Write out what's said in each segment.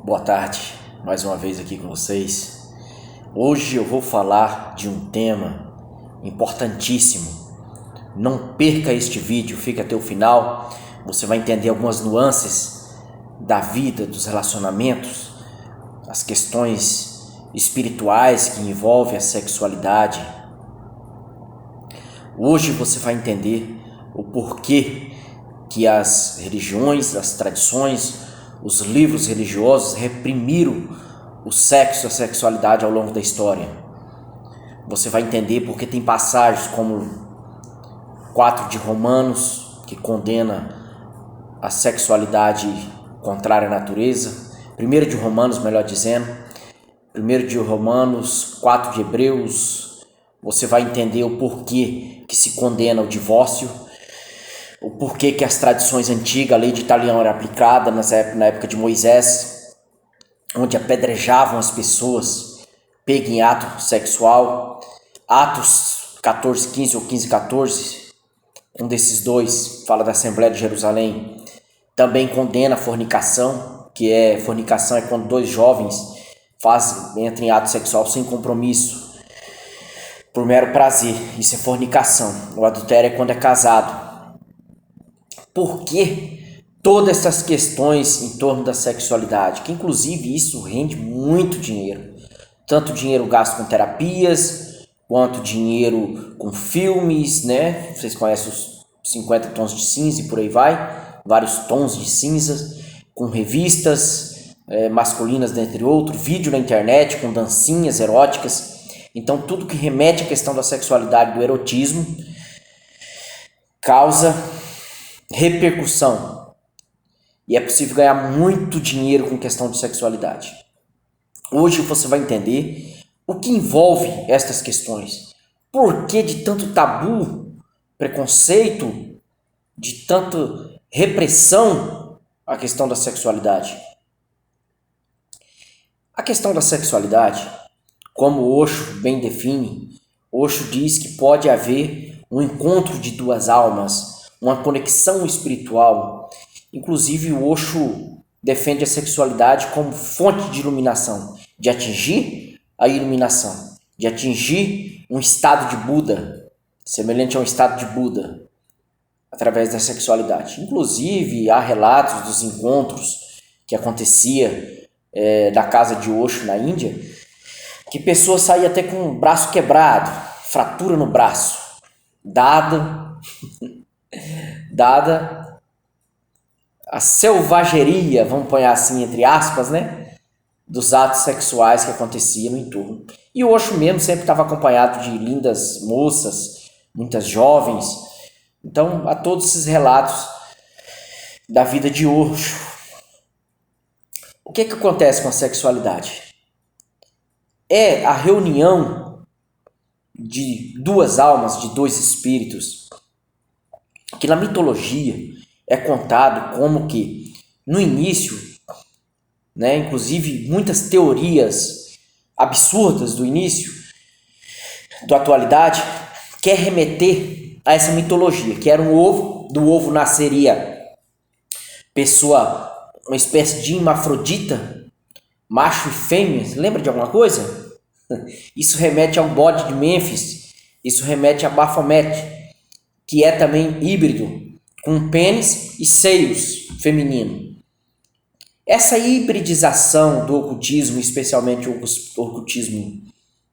Boa tarde, mais uma vez aqui com vocês. Hoje eu vou falar de um tema importantíssimo. Não perca este vídeo, fique até o final. Você vai entender algumas nuances da vida, dos relacionamentos, as questões espirituais que envolvem a sexualidade. Hoje você vai entender o porquê que as religiões, as tradições, os livros religiosos reprimiram o sexo, a sexualidade ao longo da história. Você vai entender porque tem passagens como 4 de Romanos, que condena a sexualidade contrária à natureza, 1 de Romanos, melhor dizendo, 1 de Romanos, 4 de Hebreus. Você vai entender o porquê que se condena o divórcio, o porquê que as tradições antigas, a lei de Italião era aplicada na época de Moisés, onde apedrejavam as pessoas pegas em ato sexual. Atos 14:15 ou 15:14, um desses dois, fala da Assembleia de Jerusalém, também condena a fornicação, fornicação é quando dois jovens entram em ato sexual sem compromisso, por mero prazer. Isso é fornicação. O adultério é quando é casado. Por que todas essas questões em torno da sexualidade? Que inclusive isso rende muito dinheiro. Tanto dinheiro gasto com terapias, quanto dinheiro com filmes, né? Vocês conhecem os 50 tons de cinza e por aí vai. Vários tons de cinzas, com revistas masculinas, dentre outros. Vídeo na internet com dancinhas eróticas. Então tudo que remete à questão da sexualidade, do erotismo, causa repercussão, e é possível ganhar muito dinheiro com questão de sexualidade. Hoje você vai entender o que envolve estas questões, por que de tanto tabu, preconceito, de tanta repressão à questão da sexualidade. A questão da sexualidade, como Osho bem define, Osho diz que pode haver um encontro de duas almas, uma conexão espiritual. Inclusive o Osho defende a sexualidade como fonte de iluminação, de atingir a iluminação, de atingir um estado de Buda, semelhante a um estado de Buda, através da sexualidade. Inclusive há relatos dos encontros que acontecia da casa de Osho na Índia, que pessoas saíam até com o braço quebrado, fratura no braço, dada a selvageria, vamos pôr assim entre aspas, né, dos atos sexuais que aconteciam no entorno. E o Osho mesmo sempre estava acompanhado de lindas moças, muitas jovens. Então, há todos esses relatos da vida de Osho. O que acontece com a sexualidade? É a reunião de duas almas, de dois espíritos, que na mitologia é contado como que no início, né, inclusive muitas teorias absurdas do início, da atualidade, quer remeter a essa mitologia, que era um ovo, do ovo nasceria uma espécie de hermafrodita, macho e fêmea. Você lembra de alguma coisa? Isso remete ao bode de Mênfis, isso remete a Baphomet, que é também híbrido, com pênis e seios feminino. Essa hibridização do ocultismo, especialmente o ocultismo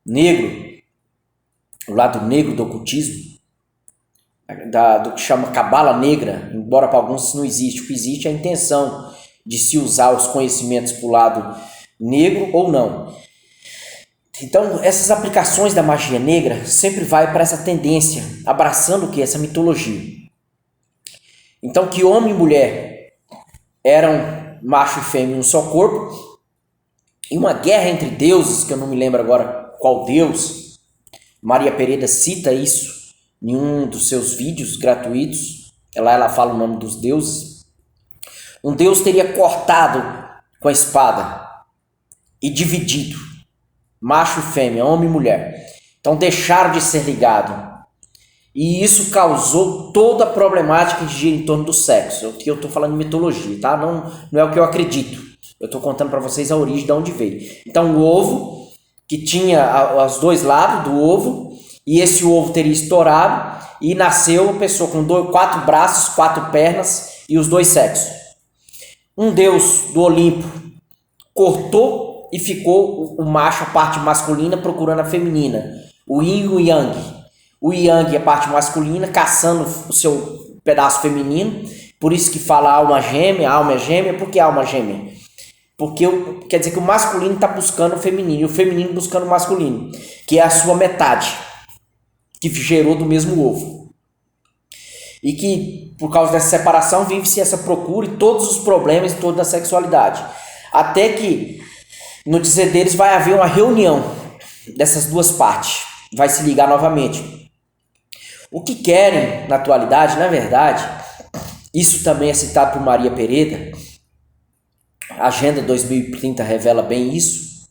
negro, o lado negro do ocultismo, do que chama cabala negra, embora para alguns isso não existe. O que existe é a intenção de se usar os conhecimentos para o lado negro ou não. Então, essas aplicações da magia negra sempre vai para essa tendência, abraçando o que? Essa mitologia. Então, que homem e mulher eram macho e fêmea em um só corpo, e uma guerra entre deuses, que eu não me lembro agora qual deus. Maria Pereira cita isso em um dos seus vídeos gratuitos. Ela fala o nome dos deuses. Um deus teria cortado com a espada e dividido macho e fêmea, homem e mulher. Então deixaram de ser ligados. E isso causou toda a problemática que gira em torno do sexo. Eu estou falando de mitologia, tá? Não é o que eu acredito. Eu estou contando para vocês a origem de onde veio. Então, o ovo, que tinha os dois lados do ovo, e esse ovo teria estourado, e nasceu uma pessoa com 4 braços, 4 pernas e os 2 sexos. Um deus do Olimpo cortou e ficou o macho, a parte masculina, procurando a feminina. O yin e o yang. O yang, a parte masculina, caçando o seu pedaço feminino. Por isso que fala alma é gêmea. Por que alma gêmea? Porque quer dizer que o masculino está buscando o feminino e o feminino buscando o masculino, que é a sua metade, que gerou do mesmo ovo. E que, por causa dessa separação, vive-se essa procura e todos os problemas e toda a sexualidade. Até que, no dizer deles, vai haver uma reunião dessas duas partes. Vai se ligar novamente. O que querem, na atualidade, na verdade, isso também é citado por Maria Pereda, a Agenda 2030 revela bem isso,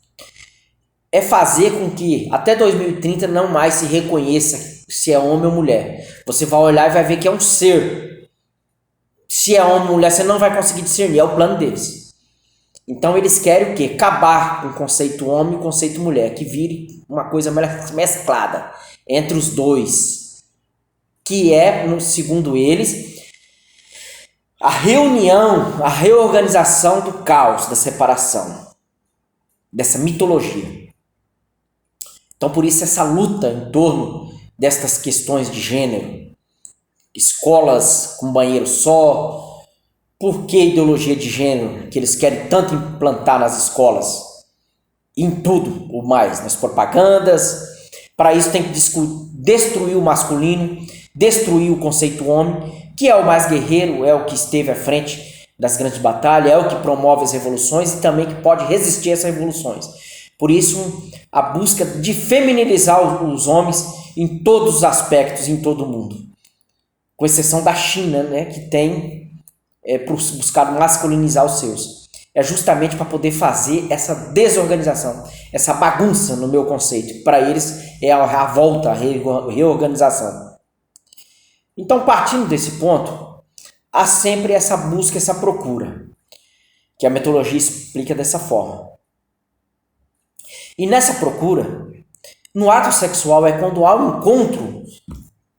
é fazer com que até 2030 não mais se reconheça se é homem ou mulher. Você vai olhar e vai ver que é um ser. Se é homem ou mulher, você não vai conseguir discernir, é o plano deles. Então eles querem o quê? Acabar com o conceito homem e o conceito mulher, que vire uma coisa mesclada entre os dois, que é, segundo eles, a reunião, a reorganização do caos, da separação, dessa mitologia. Então, por isso, essa luta em torno destas questões de gênero, escolas com banheiro só, por que ideologia de gênero que eles querem tanto implantar nas escolas, em tudo o mais, nas propagandas. Para isso tem que destruir o masculino, destruir o conceito homem, que é o mais guerreiro, é o que esteve à frente das grandes batalhas, é o que promove as revoluções e também que pode resistir a essas revoluções. Por isso, a busca de feminilizar os homens em todos os aspectos, em todo o mundo. Com exceção da China, né, que tem buscado masculinizar os seus. É justamente para poder fazer essa desorganização, essa bagunça no meu conceito. Para eles é a volta, a reorganização. Então, partindo desse ponto, há sempre essa busca, essa procura, que a metodologia explica dessa forma. E nessa procura, no ato sexual é quando há um encontro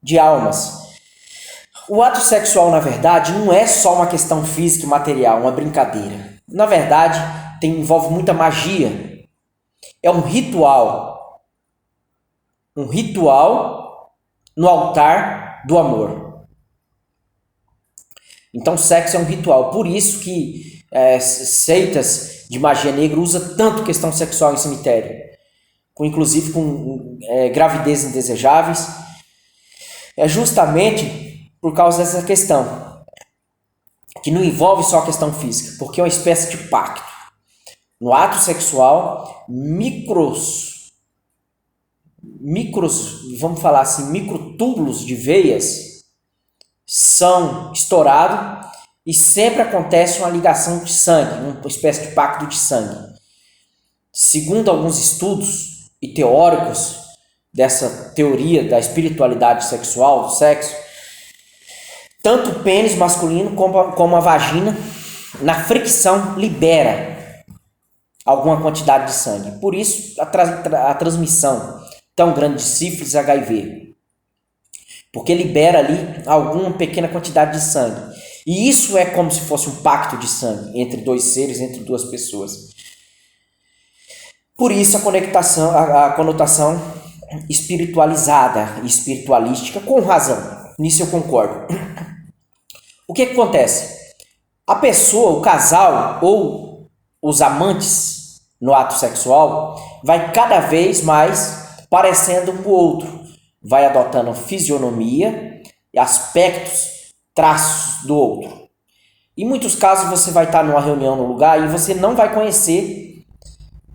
de almas. O ato sexual, na verdade, não é só uma questão física e material, uma brincadeira. Na verdade, envolve muita magia. É um ritual. Um ritual no altar do amor. Então, sexo é um ritual. Por isso que seitas de magia negra usam tanto questão sexual em cemitério. Inclusive com gravidez indesejáveis. É justamente por causa dessa questão. Que não envolve só a questão física. Porque é uma espécie de pacto. No ato sexual, vamos falar assim, microtúbulos de veias são estourados e sempre acontece uma ligação de sangue, uma espécie de pacto de sangue. Segundo alguns estudos e teóricos dessa teoria da espiritualidade sexual, do sexo, tanto o pênis masculino como a vagina, na fricção, libera alguma quantidade de sangue. Por isso, a transmissão tão grande de sífilis e HIV. Porque libera ali alguma pequena quantidade de sangue. E isso é como se fosse um pacto de sangue entre dois seres, entre duas pessoas. Por isso a conotação espiritualizada e espiritualística, com razão. Nisso eu concordo. O que acontece? A pessoa, o casal ou os amantes no ato sexual vai cada vez mais parecendo um com o outro. Vai adotando fisionomia, aspectos, traços do outro. Em muitos casos você vai estar numa reunião no lugar e você não vai conhecer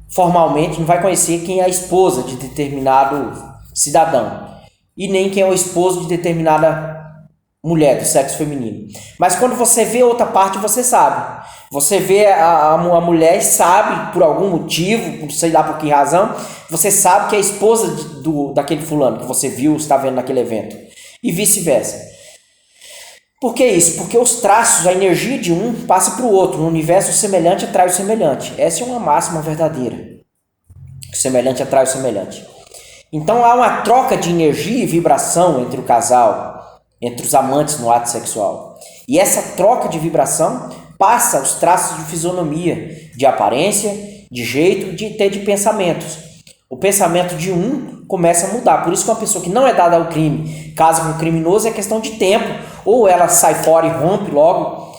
formalmente, não vai conhecer quem é a esposa de determinado cidadão e nem quem é o esposo de determinada mulher do sexo feminino. Mas quando você vê outra parte, você sabe. Você vê a mulher e sabe, por algum motivo, não sei lá por que razão, você sabe que é a esposa daquele fulano que você viu, está vendo naquele evento. E vice-versa. Por que isso? Porque os traços, a energia de um passa para o outro. No universo, o semelhante atrai o semelhante. Essa é uma máxima verdadeira. O semelhante atrai o semelhante. Então há uma troca de energia e vibração entre o casal, entre os amantes no ato sexual. E essa troca de vibração passa os traços de fisionomia, de aparência, de jeito, de pensamentos. O pensamento de um começa a mudar. Por isso que uma pessoa que não é dada ao crime, casa com um criminoso, é questão de tempo. Ou ela sai fora e rompe logo,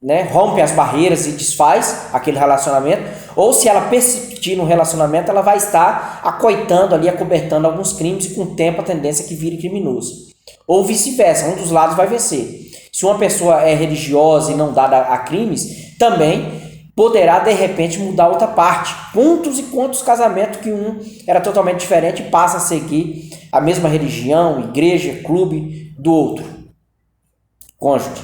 né? Rompe as barreiras e desfaz aquele relacionamento. Ou se ela persistir no relacionamento, ela vai estar acoitando ali, acobertando alguns crimes e com o tempo a tendência é que vire criminoso. Ou vice-versa, um dos lados vai vencer. Se uma pessoa é religiosa e não dada a crimes, também poderá de repente mudar outra parte. Quantos e quantos casamentos que um era totalmente diferente e passa a seguir a mesma religião, igreja, clube do outro cônjuge.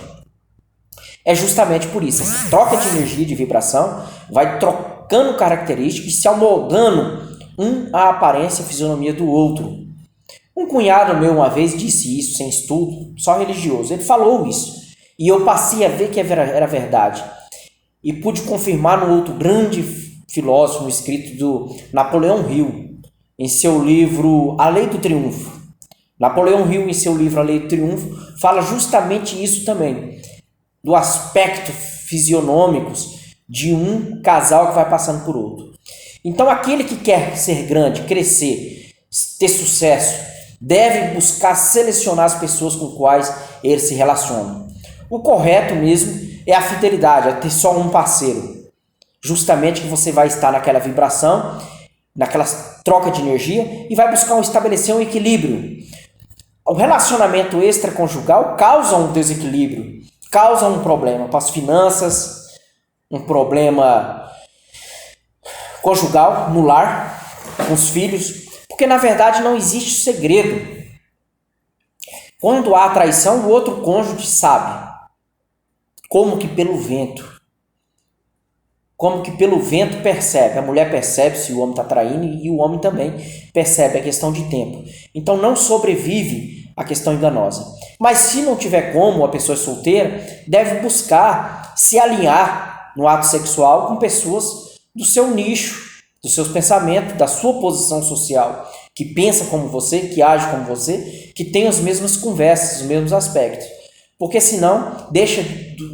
É justamente por isso. Essa troca de energia, de vibração, vai trocando características e se amoldando à aparência e fisionomia do outro. Um cunhado meu uma vez disse isso, sem estudo, só religioso. Ele falou isso. E eu passei a ver que era verdade. E pude confirmar no outro grande filósofo, no escrito do Napoleão Hill, em seu livro A Lei do Triunfo. Napoleão Hill, em seu livro A Lei do Triunfo, fala justamente isso também, do aspecto fisionômicos de um casal que vai passando por outro. Então, aquele que quer ser grande, crescer, ter sucesso, deve buscar selecionar as pessoas com quais ele se relaciona. O correto mesmo é a fidelidade, é ter só um parceiro. Justamente que você vai estar naquela vibração, naquela troca de energia e vai buscar estabelecer um equilíbrio. O relacionamento extraconjugal causa um desequilíbrio, causa um problema para as finanças, um problema conjugal no lar, com os filhos, porque na verdade não existe segredo. Quando há traição, o outro cônjuge sabe, como que pelo vento. Como que pelo vento percebe. A mulher percebe se o homem está traindo e o homem também percebe, a questão de tempo. Então não sobrevive a questão enganosa. Mas se não tiver como, a pessoa é solteira, deve buscar se alinhar no ato sexual com pessoas do seu nicho, dos seus pensamentos, da sua posição social, que pensa como você, que age como você, que tem as mesmas conversas, os mesmos aspectos. Porque senão deixa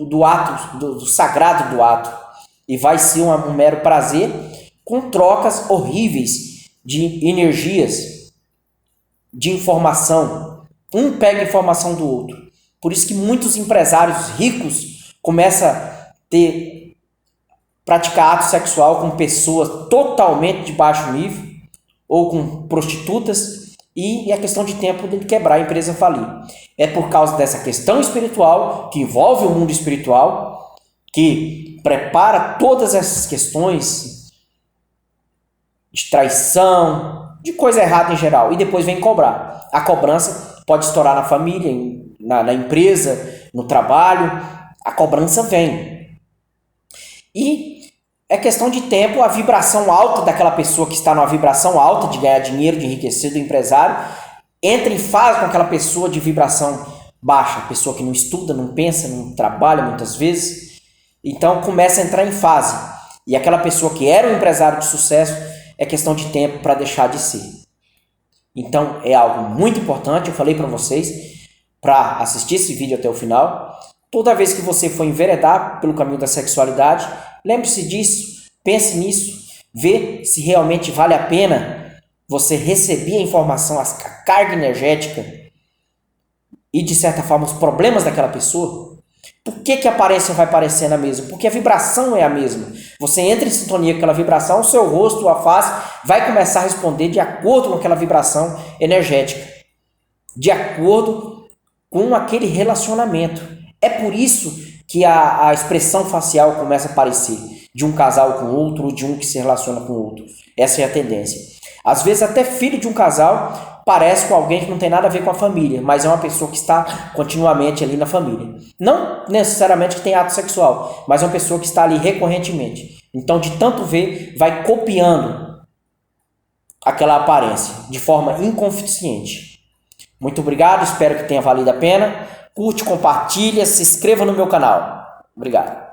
do ato, do sagrado do ato, e vai ser um mero prazer com trocas horríveis de energias, de informação. Um pega informação do outro. Por isso que muitos empresários ricos começam a praticar ato sexual com pessoas totalmente de baixo nível ou com prostitutas e é questão de tempo de quebrar a empresa falir. É por causa dessa questão espiritual que envolve o mundo espiritual, que prepara todas essas questões de traição, de coisa errada em geral, e depois vem cobrar. A cobrança pode estourar na família, na empresa, no trabalho, a cobrança vem. E é questão de tempo, a vibração alta daquela pessoa que está numa vibração alta de ganhar dinheiro, de enriquecer, do empresário, entra em fase com aquela pessoa de vibração baixa, pessoa que não estuda, não pensa, não trabalha muitas vezes. Então começa a entrar em fase. E aquela pessoa que era um empresário de sucesso, é questão de tempo para deixar de ser. Então é algo muito importante, eu falei para vocês, para assistir esse vídeo até o final. Toda vez que você for enveredar pelo caminho da sexualidade, lembre-se disso, pense nisso, vê se realmente vale a pena você receber a informação, a carga energética e, de certa forma, os problemas daquela pessoa. Por que a aparência vai parecendo a mesma? Porque a vibração é a mesma. Você entra em sintonia com aquela vibração, o seu rosto, a face, vai começar a responder de acordo com aquela vibração energética, de acordo com aquele relacionamento. É por isso que a expressão facial começa a aparecer de um casal com outro, ou de um que se relaciona com outro. Essa é a tendência. Às vezes até filho de um casal parece com alguém que não tem nada a ver com a família, mas é uma pessoa que está continuamente ali na família. Não necessariamente que tem ato sexual, mas é uma pessoa que está ali recorrentemente. Então, de tanto ver, vai copiando aquela aparência de forma inconsciente. Muito obrigado, espero que tenha valido a pena. Curte, compartilha, se inscreva no meu canal. Obrigado.